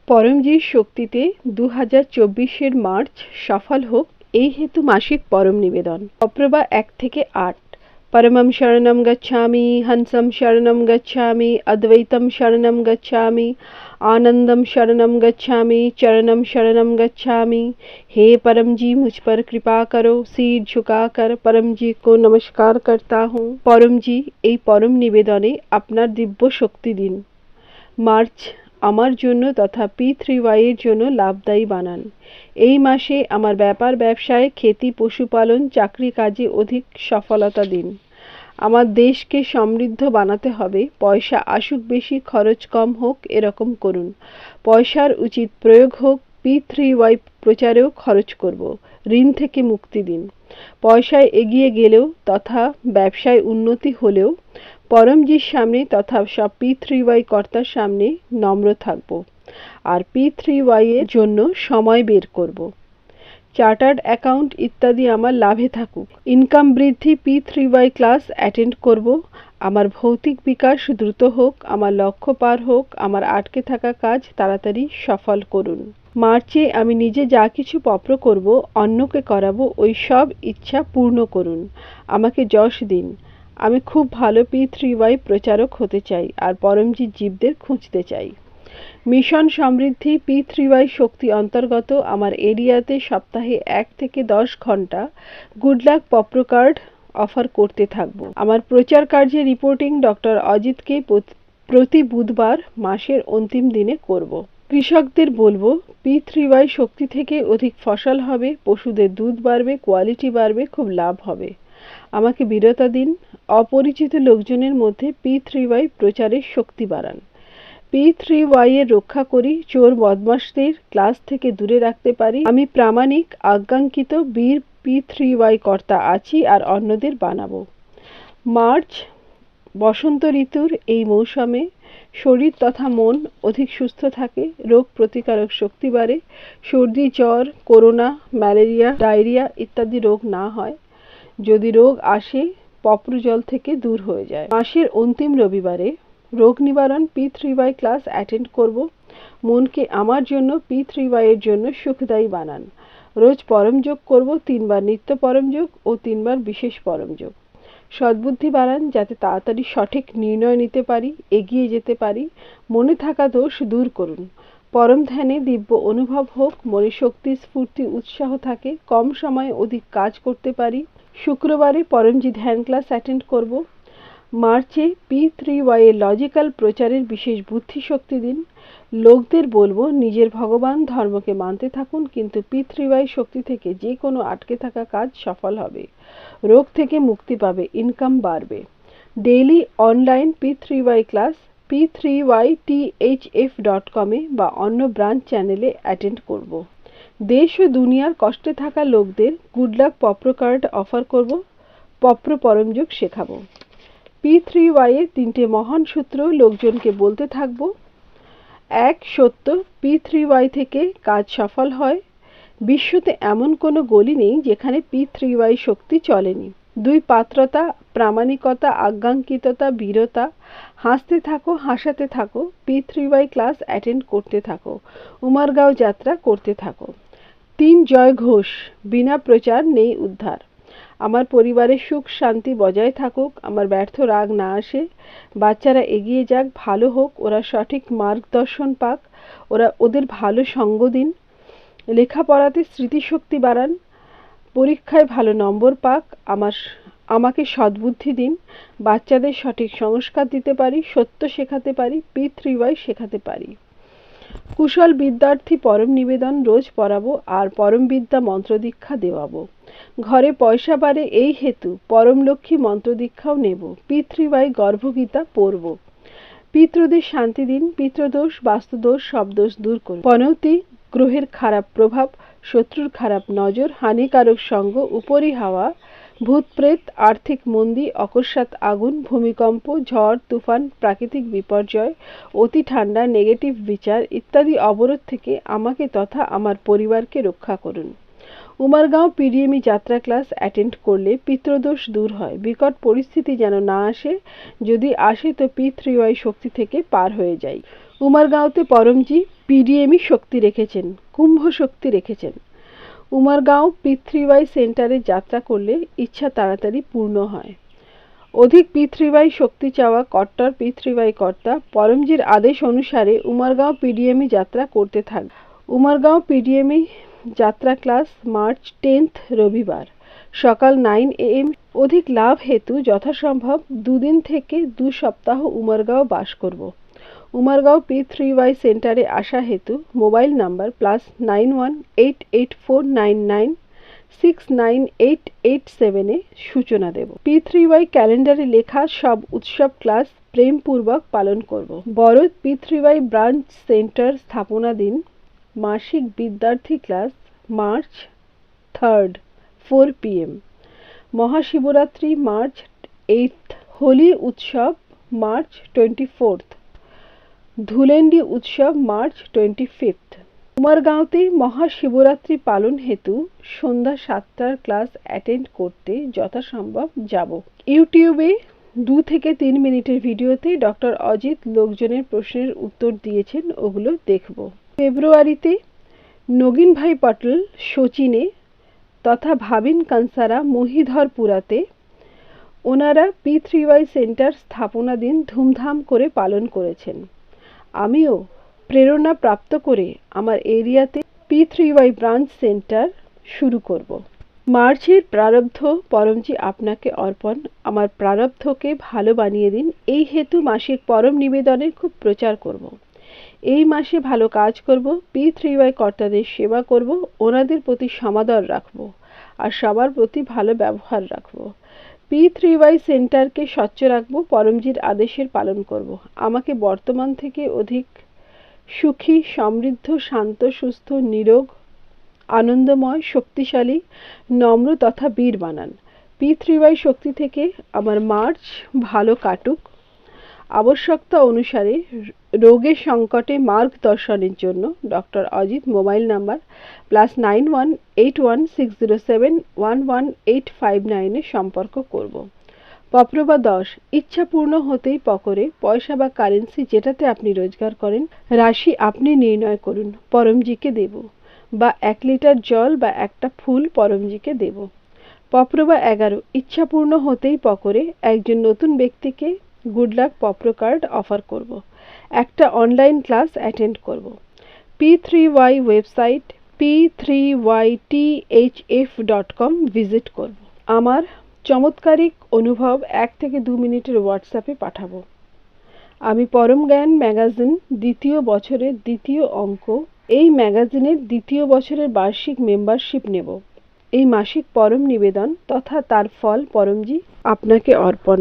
পরমজির শক্তিতে 2024-এর মার্চ সফল হোক এই হেতু মাসিক পরম নিবেদন। অপ্রভা 1 থেকে 8। परमं शरणं गच्छामि, हंसं शरणं गच्छामि, अद्वैतं शरणं गच्छामि, आनंदम शरणं गच्छामि, चरणम शरणं गच्छामि। हे परम जी मुझ पर कृपा करो। सिर झुकाकर परम जी को नमस्कार करता हूँ। परम जी এই পরম নিবেদনে আপনার দিব্য শক্তি দিন। মার্চ আমার জন্য তথা P3Y এর জন্য লাভদায়ী বানান। এই মাসে আমার ব্যাপার ব্যবসায়, खेती পশুপালন, চাকরি কাজে অধিক সফলতা দিন। আমার দেশকে সমৃদ্ধ বানাতে হবে, পয়সা আসুক বেশি খরচ কম হোক এরকম করুন। পয়সার উচিত প্রয়োগ হোক, P3Y প্রচারেও খরচ করব। ঋণ থেকে মুক্তি দিন। পয়সায় এগিয়ে গেলেও তথা ব্যবসায় উন্নতি হলেও পরমজির সামনে তথা সব P3Y কর্তার সামনে নম্র থাকব আর P3Y এর জন্য সময় বের করব। চার্টার্ড অ্যাকাউন্ট ইত্যাদি আমার লাভে থাকুক। ইনকাম বৃদ্ধি, P3Y ক্লাস অ্যাটেন্ড করব। আমার ভৌতিক বিকাশ দ্রুত হোক, আমার লক্ষ্য পার হোক, আমার আটকে থাকা কাজ তাড়াতাড়ি সফল করুন। মার্চে আমি নিজে যা কিছু পপ্র করব, অন্যকে করাবো, ওই সব ইচ্ছা পূর্ণ করুন। আমাকে যশ দিন। আমি খুব ভালো P3Y প্রচারক হতে চাই আর পরমজিৎ জীবদের খুঁজতে চাই। মিশন সমৃদ্ধি P3Y শক্তি অন্তর্গত আমার এরিয়াতে সপ্তাহে 1 থেকে 10 ঘন্টা গুড লাক পপ্র কার্ড অফার করতে থাকব। আমার প্রচার কার্যে রিপোর্টিং ডক্টর অজিতকে প্রতি বুধবার মাসের অন্তিম দিনে করব। কৃষকদের বলবো P3Y শক্তি থেকে অধিক ফসল হবে, পশুদের দুধ বাড়বে, কোয়ালিটি বাড়বে, খুব লাভ হবে। আমাকে বীরতা দিন। অপরিচিত লোকজনের মধ্যে P3Y প্রচারের শক্তি বাড়ান। P3Y এর রক্ষা করি, চোর বদমাশদের ক্লাস থেকে দূরে রাখতে পারি। আমি প্রামাণিক আজ্ঞাঙ্কিত বীর P3Y কর্তা আছি আর অন্যদের বানাবো। মার্চ বসন্ত ঋতুর এই মৌসুমে শরীর তথা মন অধিক সুস্থ থাকে, রোগ প্রতিকারক শক্তি বাড়ে, সর্দি জ্বর, করোনা, ম্যালেরিয়া, ডায়রিয়া ইত্যাদি রোগ না হয়। যদি রোগ আসে পপ্র জল থেকে দূর হয়ে যায়। মাসের অন্তিম রবিবারে রোগ নিবারণ P3Y ক্লাস অ্যাটেন্ড করব। মনকে আমার জন্য P3Y এর জন্য সুখদায়ী বানান। রোজ পরমযোগ করব, 3 বার নিত্য পরমযোগ ও 3 বার বিশেষ পরমযোগ। সদ্বুদ্ধি বাড়ান যাতে তাড়াতাড়ি সঠিক নির্ণয় নিতে পারি, এগিয়ে যেতে পারি। মনে থাকা দোষ দূর করুন। পরম ধ্যানে দিব্য অনুভব হোক, মনে শক্তি স্ফূর্তি উৎসাহ থাকে, কম সময়ে অধিক কাজ করতে পারি। শুক্রবারে পরমজি ধ্যান ক্লাস অ্যাটেন্ড করব। মার্চে P3Y এর লজিক্যাল প্রচারের বিশেষ বুদ্ধি শক্তি দিন। লোকদের বলবো নিজের ভগবান ধর্মকে মানতে থাকুন, কিন্তু P3Y শক্তি থেকে যে কোনো আটকে থাকা কাজ সফল হবে। রোগ থেকে মুক্তি পাবে, ইনকাম বাড়বে। Daily online P3Y class p3ythf.com এ বা অন্য ব্রাঞ্চ চ্যানেলে অ্যাটেন্ড করব। দেশ ও দুনিয়ার কষ্টে থাকা লোকদের গুড লাক পপ্র কার্ড অফার করব। পপ্র পরমযোগ শেখাবো। P3Y এর 3টে মহান সূত্র লোকজনকে বলতে থাকব। 1. সত্য, P3Y থেকে কাজ সফল হয়। বিশ্বতে এমন কোনো গলি নেই যেখানে P3Y শক্তি চলেনি। 2. পাত্রতা, প্রামাণিকতা, আজ্ঞাঙ্কিততা, বীরতা। হাসতে থাকো, হাসাতে থাকো, P3Y ক্লাস অ্যাটেন্ড করতে থাকো, উমারগাঁও যাত্রা করতে থাকো। 3. জয় ঘোষ, বিনা প্রচার নেই উদ্ধার। আমার পরিবারের সুখ শান্তি বজায় থাকুক, আমার ব্যর্থ রাগ না আসে, বাচ্চারা এগিয়ে যাক, ভালো হোক, ওরা সঠিক মার্গদর্শন পাক, ওদের ভালো সঙ্গ দিন। লেখাপড়াতে স্মৃতিশক্তি বাড়ান, পরীক্ষায় ভালো নম্বর পাক। আমাকে সদ্বুদ্ধি দিন, বাচ্চাদের সঠিক সংস্কার দিতে পারি, সত্য শেখাতে পারি, P3Y শেখাতে পারি। কুশল বিদ্যার্থী পরম নিবেদন রোজ পড়াবো আর পরম বিদ্যা মন্ত্র দীক্ষা দেওয়াবো। ঘরে পয়সা বাড়ে এই হেতু পরম লক্ষ্মী মন্ত্র দীক্ষাও নেব। P3Y গর্ভগীতা পড়ব। পিতৃদের শান্তি দিন, পিতৃদোষ বাস্তুদোষ সব দোষ দূর করুন। পনৌতি, গ্রহের খারাপ প্রভাব, শত্রুর খারাপ নজর, হানিকারক সঙ্গ, উপরি হাওয়া, ভূত প্রেত, আর্থিক মন্দী, অকস্মাৎ আগুন, ভূমিকম্প, ঝড় তুফান, প্রাকৃতিক বিপর্যয়, অতি ঠান্ডা, নেগেটিভ বিচার ইত্যাদি অবরোধ থেকে আমাকে তথা আমার পরিবারকে রক্ষা করুন। উমারগাঁও PDME যাত্রা ক্লাস অ্যাটেন্ড করলে পিতৃদোষ দূর হয়, বিকট পরিস্থিতি যেন না আসে, যদি আসে তো P3Y শক্তি থেকে পার হয়ে যাই। উমারগাঁওতে পরমজি পিডিএমই শক্তি রেখেছেন, কুম্ভ শক্তি রেখেছেন। উমারগাঁও পৃথ্বীবাই সেন্টারে যাত্রা করলে ইচ্ছা তাড়াতাড়ি পূর্ণ হয়। অধিক পৃথ্বীবাই শক্তি চাওয়া কট্টর পৃথ্বীবাই কর্তা পরমজির আদেশ অনুসারে উমারগাঁও পিডিএমই যাত্রা করতে থাকবে। উমারগাঁও পিডিএমই যাত্রা ক্লাস মার্চ 10 রবিবার সকাল 9 AM। অধিক লাভ হেতু যথাসম্ভব 2 দিন থেকে 2 সপ্তাহ উমারগাঁও বাস করব। উমারগাঁও পৃথ্বীবাই সেন্টারে আসা হেতু মোবাইল নাম্বার +918849969887 এ সূচনা দেব। পৃথ্বীবাই ক্যালেন্ডারে লেখা সব উৎসব ক্লাস প্রেমপূর্বক পালন করব। বরদ পৃথ্বীবাই ব্রাঞ্চ সেন্টার স্থাপনা দিন মাসিক বিদ্যার্থী class March 3 4 PM। Mahashivratri March 8। Holi উৎসব মার্চ 24। ধুলেন্ডি উৎসব মার্চ 25। উমারগাঁওতে মহাশিবরাত্রি পালন হেতু সন্ধ্যা 7টার ক্লাস অ্যাটেন্ড করতে যথাসম্ভব যাব। ইউটিউবে 2 থেকে 3 মিনিটের ভিডিওতে ডক্টর অজিত লোকজনের প্রশ্নের উত্তর দিয়েছেন, ওগুলো দেখব। ফেব্রুয়ারিতে নগিন ভাই পটল শচীনে তথা ভাবিন কানসারা মহিধরপুরাতে ওনারা পৃথ্বীবাই সেন্টার স্থাপনা দিন ধুমধাম করে পালন করেছেন। আমিও প্রেরণা প্রাপ্ত করে আমার এরিয়াতে পৃথ্বীবাই ব্রাঞ্চ সেন্টার শুরু করব। মার্চের প্রারব্ধ পরমজি আপনাকে অর্পণ, আমার প্রারব্ধকে ভালো বানিয়ে দিন, এই হেতু মাসিক পরম নিবেদনের খুব প্রচার করব। এই মাসে ভালো কাজ করব, পৃথ্বীবাই কর্তাদের সেবা করব, ওনাদের প্রতি সমাদর রাখব আর সবার প্রতি ভালো ব্যবহার রাখব। পৃথ্বীবাই সেন্টারকে স্বচ্ছ রাখব, পরমজির আদেশের পালন করব। আমাকে বর্তমান থেকে অধিক সুখী, সমৃদ্ধ, শান্ত, সুস্থ, নিরোগ, আনন্দময়, শক্তিশালী, নম্র তথা বীর বানান। পৃথ্বীবাই শক্তি থেকে আমার মার্চ ভালো কাটুক। আবশ্যকতা অনুসারে রোগের সংকটে মার্গদর্শনের জন্য ডক্টর অজিত মোবাইল নাম্বার +918160711859 এ সম্পর্ক করব। পপ্রবা 10। ইচ্ছা পূর্ণ হতেই পকরে পয়সা বা কারেন্সি যেটাতে আপনি রোজগার করেন রাশি আপনি নির্ণয় করুন, পরমজিকে দেব, বা 1 লিটার জল বা একটা ফুল পরমজিকে দেব। পপ্রবা 11। ইচ্ছা পূর্ণ হতেই পকরে একজন নতুন ব্যক্তিকে গুড লাক পপ্র কার্ড অফার করব। একটা অনলাইন ক্লাস অ্যাটেন্ড করব। P3Y ওয়েবসাইট p3ythf.com ভিজিট করব। আমার চমৎকারিক অনুভব 1 থেকে 2 মিনিটের হোয়াটসঅ্যাপে পাঠাবো। আমি পরম জ্ঞান ম্যাগাজিন 2য় বছরের 2য় অঙ্ক, এই ম্যাগাজিনের 2য় বছরের বার্ষিক মেম্বারশিপ নেব। এই মাসিক পরম নিবেদন তথা তার ফল পরমজি আপনাকে অর্পণ।